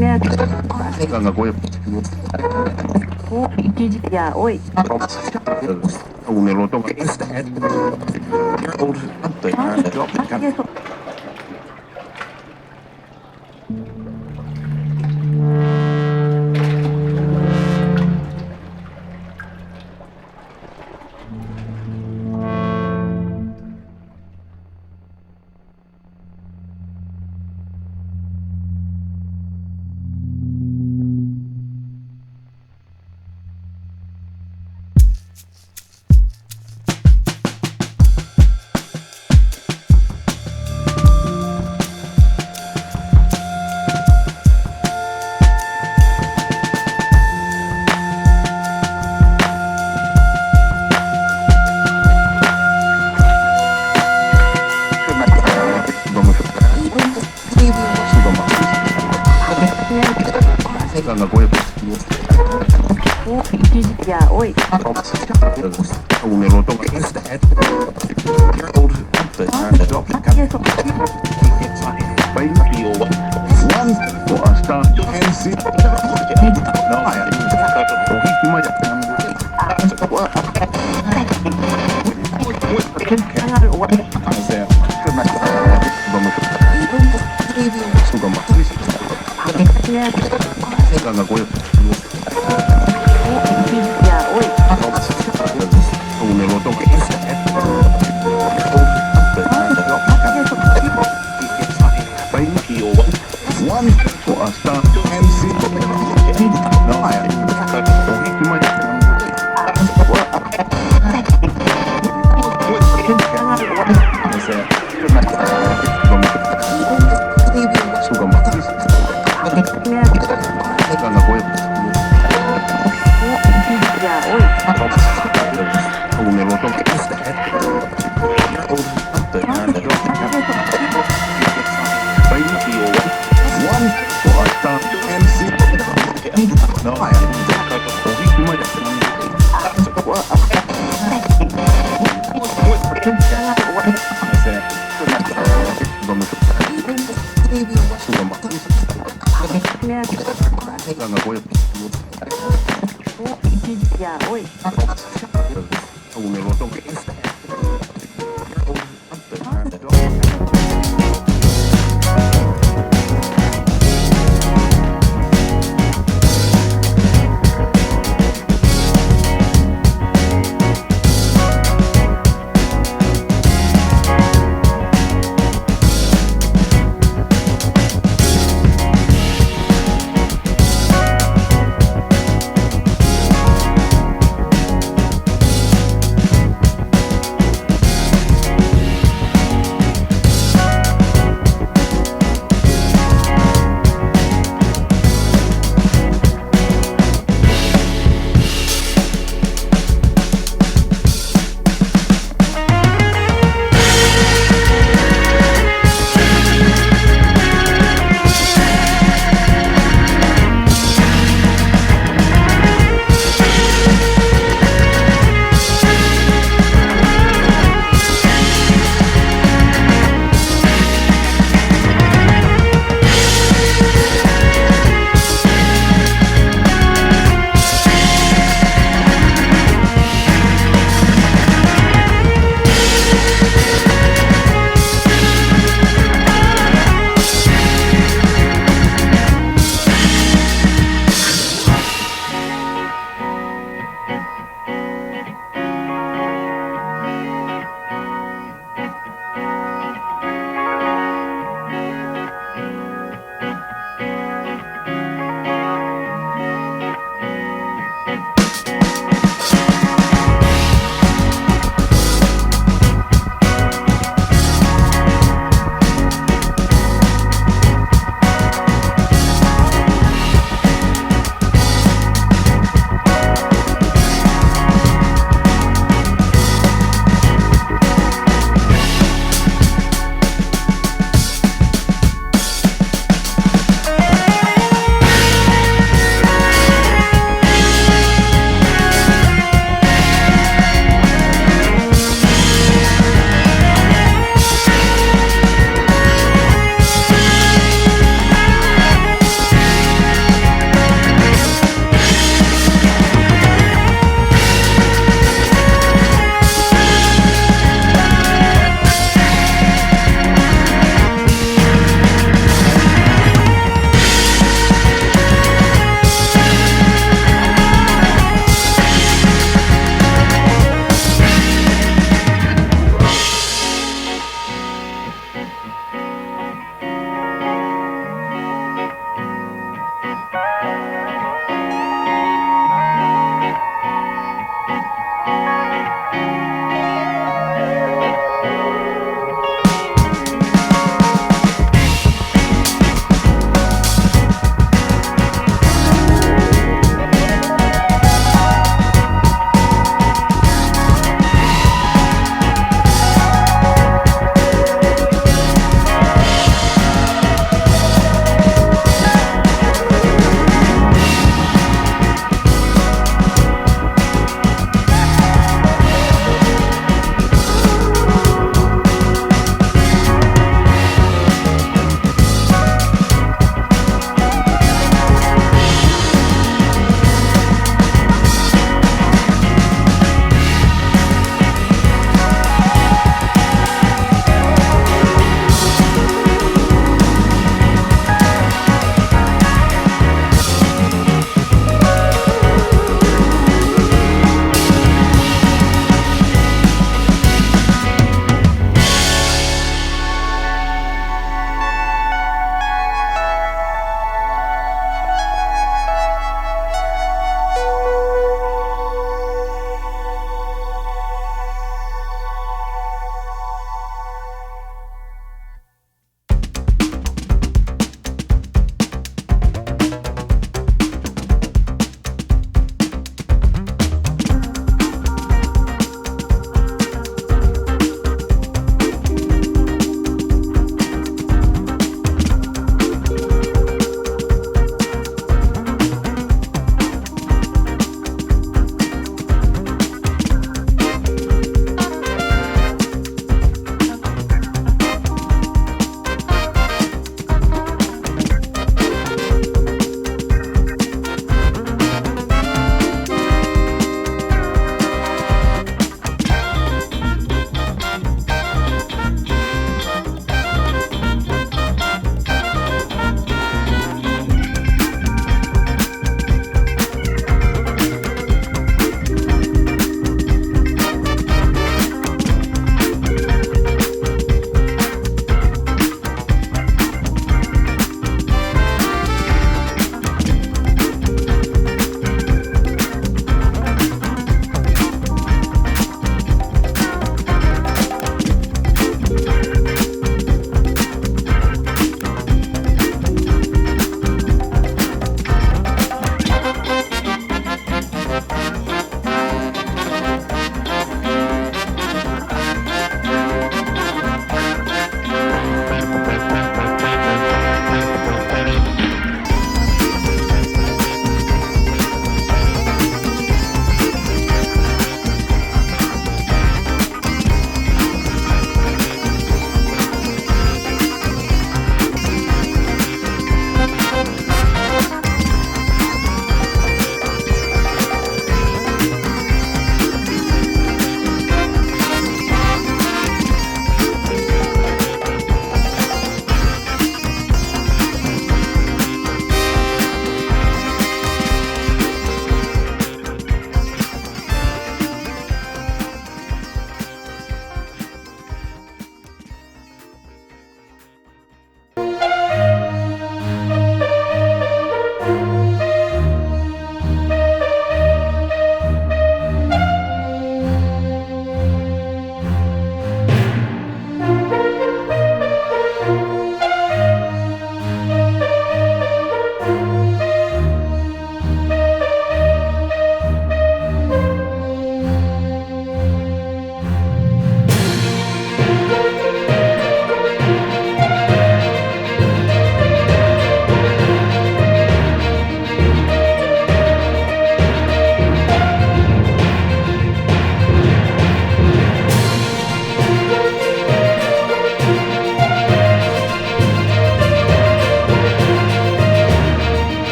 Gak gue Ya, oi. una loto gak gue Ya, oi. una loto gak gue Ya, oi. una loto Ya, oi. una loto gak gue Ya, oi. una loto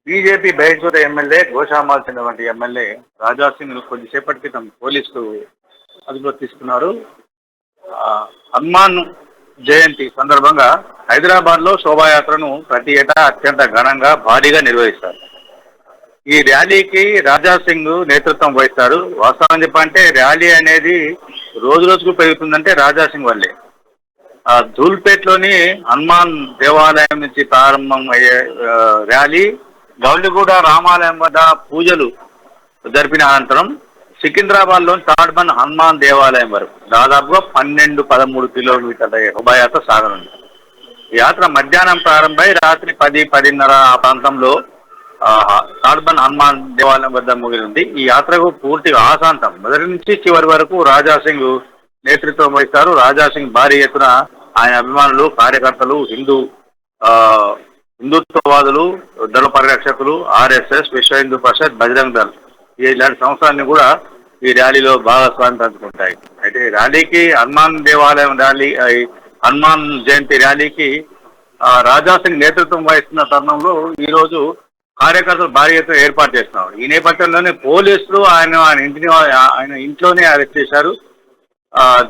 BJP బహిష్కృత MLA Goshamahal చెందినటువంటి MLA Raja Singh కొద్దిసేపటి క్రితం పోలీసులు అదుపులో తీసుకున్నారు. హనుమాన్ జయంతి సందర్భంగా హైదరాబాద్ లో శోభాయాత్రను ప్రతి ఏటా అత్యంత ఘనంగా భారీగా నిర్వహిస్తారు. ఈ ర్యాలీకి రాజా సింగ్ నేతృత్వం వహిస్తారు. వాస్తవం చెప్పంటే ర్యాలీ అనేది రోజు రోజుకు పెరుగుతుందంటే రాజా సింగ్ వల్లే. ధూల్పేట్లోని హనుమాన్ దేవాలయం నుంచి ప్రారంభం అయ్యే ర్యాలీ గౌలిగూడ రామాలయం వద్ద పూజలు జరిపిన అనంతరం సికింద్రాబాద్ లోని తాడ్బన్ హనుమాన్ దేవాలయం వరకు దాదాపుగా 12-13 కిలోమీటర్ల శోభాయాత్ర సాగనుంది. ఈ యాత్ర మధ్యాహ్నం ప్రారంభమై రాత్రి 10-10:30 ఆ ప్రాంతంలో తాడ్బన్ హనుమాన్ దేవాలయం వద్ద ముగిలింది. ఈ యాత్రకు పూర్తిగా ఆశాంతం మొదటి నుంచి చివరి వరకు రాజా సింగ్ నేతృత్వం వహిస్తారు. రాజా సింగ్ భారీ ఎత్తున ఆయన అభిమానులు, కార్యకర్తలు, హిందుత్వవాదులు, ధర్మ పరిరక్షకులు, ఆర్ఎస్ఎస్, విశ్వ హిందూ పరిషత్, బజరంగ్ దళ్ ఇలాంటి సంస్థలన్నీ కూడా ఈ ర్యాలీలో భాగస్వామ్యం పంచుకుంటాయి. అయితే ర్యాలీకి హనుమాన్ దేవాలయం ర్యాలీ, హనుమాన్ జయంతి ర్యాలీకి రాజా సింగ్ నేతృత్వం వహిస్తున్న తరుణంలో ఈ రోజు కార్యకర్తలు భారీ ఎత్తున ఏర్పాటు చేస్తున్నారు. ఈ నేపథ్యంలోనే పోలీసులు ఆయన ఇంట్లోనే అరెస్ట్ చేశారు.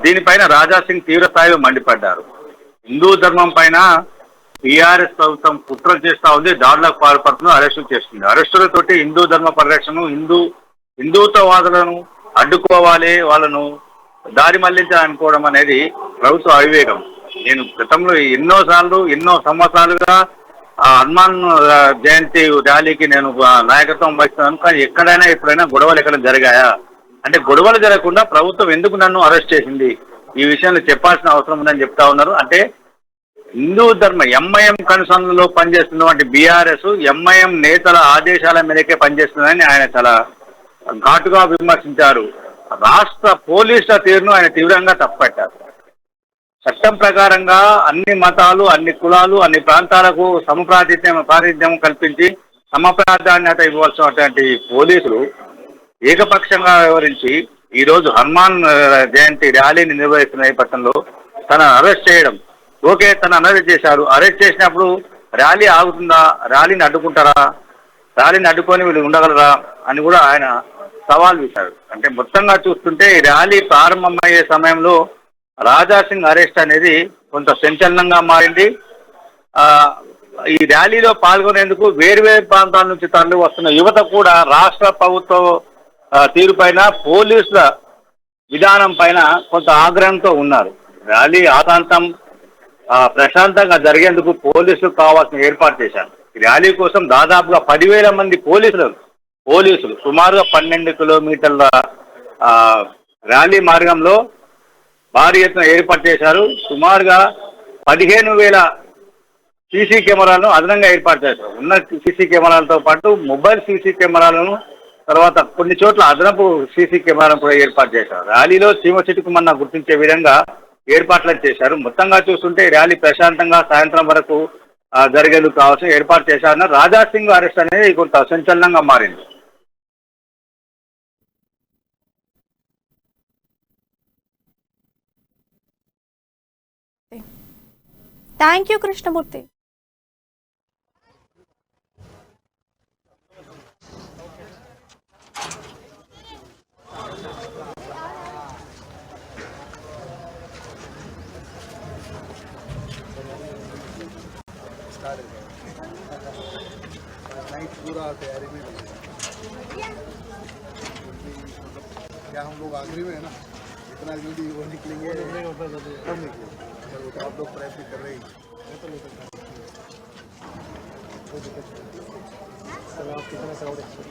దీనిపైన రాజా సింగ్ తీవ్ర స్థాయిలో మండిపడ్డారు. హిందూ ధర్మం పైన టీఆర్ఎస్ ప్రభుత్వం కుట్రలు చేస్తా ఉంది, దాడులకు పాల్పడుతున్న అరెస్టులు చేస్తుంది. అరెస్టులతోటి హిందూ ధర్మ పరిరక్షణ, హిందుత్వవాదులను అడ్డుకోవాలి, వాళ్ళను దారి మళ్లించాలనుకోవడం అనేది ప్రభుత్వ అవివేకం. నేను గతంలో ఎన్నో సంవత్సరాలుగా హనుమాన్ జయంతి ర్యాలీకి నేను నాయకత్వం వహిస్తున్నాను. కానీ ఎప్పుడైనా గొడవలు ఎక్కడ జరిగాయా అంటే గొడవలు జరగకుండా ప్రభుత్వం ఎందుకు నన్ను అరెస్ట్ చేసింది, ఈ విషయంలో చెప్పాల్సిన అవసరం ఉందని చెప్తా ఉన్నారు. అంటే హిందూ ధర్మ ఎంఐఎం కన్సర్న్లో పనిచేస్తున్నటువంటి బీఆర్ఎస్ ఎంఐఎం నేతల ఆదేశాల మేరకే పనిచేస్తుందని ఆయన చాలా ఘాటుగా విమర్శించారు. రాష్ట్ర పోలీసుల తీరును ఆయన తీవ్రంగా తప్పుపట్టారు. చట్టం ప్రకారంగా అన్ని మతాలు, అన్ని కులాలు, అన్ని ప్రాంతాలకు ప్రాతినిధ్యం కల్పించి సమప్రాధాన్యత ఇవ్వాల్సినటువంటి పోలీసులు ఏకపక్షంగా వ్యవహరించి ఈరోజు హనుమాన్ జయంతి ర్యాలీని నిర్వహిస్తున్న నేపథ్యంలో తనను అరెస్ట్ చేయడం ఓకే, తను అరెస్ట్ చేశారు. అరెస్ట్ చేసినప్పుడు ర్యాలీ ఆగుతుందా, ర్యాలీని అడ్డుకుంటారా, ర్యాలీని అడ్డుకొని వీళ్ళు ఉండగలరా అని కూడా ఆయన సవాల్ విసారు. అంటే మొత్తంగా చూస్తుంటే ఈ ర్యాలీ ప్రారంభమయ్యే సమయంలో రాజా సింగ్ అరెస్ట్ అనేది కొంత సంచలనంగా మారింది. ఈ ర్యాలీలో పాల్గొనేందుకు వేర్వేరు ప్రాంతాల నుంచి తరలి వస్తున్న యువత కూడా రాష్ట్ర ప్రభుత్వ తీరుపైన, పోలీసుల విధానం పైన కొంత ఆగ్రహంతో ఉన్నారు. ర్యాలీ ఆశాంతం ప్రశాంతంగా జరిగేందుకు పోలీసులు కావాల్సిన ఏర్పాటు చేశారు. ఈ ర్యాలీ కోసం దాదాపుగా 10,000 మంది పోలీసులు సుమారుగా 12 కిలోమీటర్ల ర్యాలీ మార్గంలో భారీ ఎత్తున ఏర్పాటు చేశారు. సుమారుగా 15,000 సీసీ కెమెరాలను అదనంగా ఏర్పాటు చేశారు. ఉన్న సీసీ కెమెరాలతో పాటు మొబైల్ సీసీ కెమెరాలను, తర్వాత కొన్ని చోట్ల అదనపు సీసీ కెమెరాలను కూడా ఏర్పాటు చేశారు. ర్యాలీలో చీమ చిటుకు మన్నా గుర్తించే విధంగా ఏర్పాట్లను చేశారు. మొత్తంగా చూస్తుంటే ర్యాలీ ప్రశాంతంగా సాయంత్రం వరకు జరిగేందుకు కావాల్సిన ఏర్పాటు చేశారన్న రాజా సింగ్ అరెస్ట్ అనేది కొంత సంచలనంగా మారింది. Thank you Krishnamurthy. पूरा तैयारी में क्या हम लोग आखिरी में है ना, इतना जल्दी वो निकलेंगे कब निकलेंगे, चलो तो आप लोग प्रयत्न कर रहे हैं। आप कितना साउंड अच्छा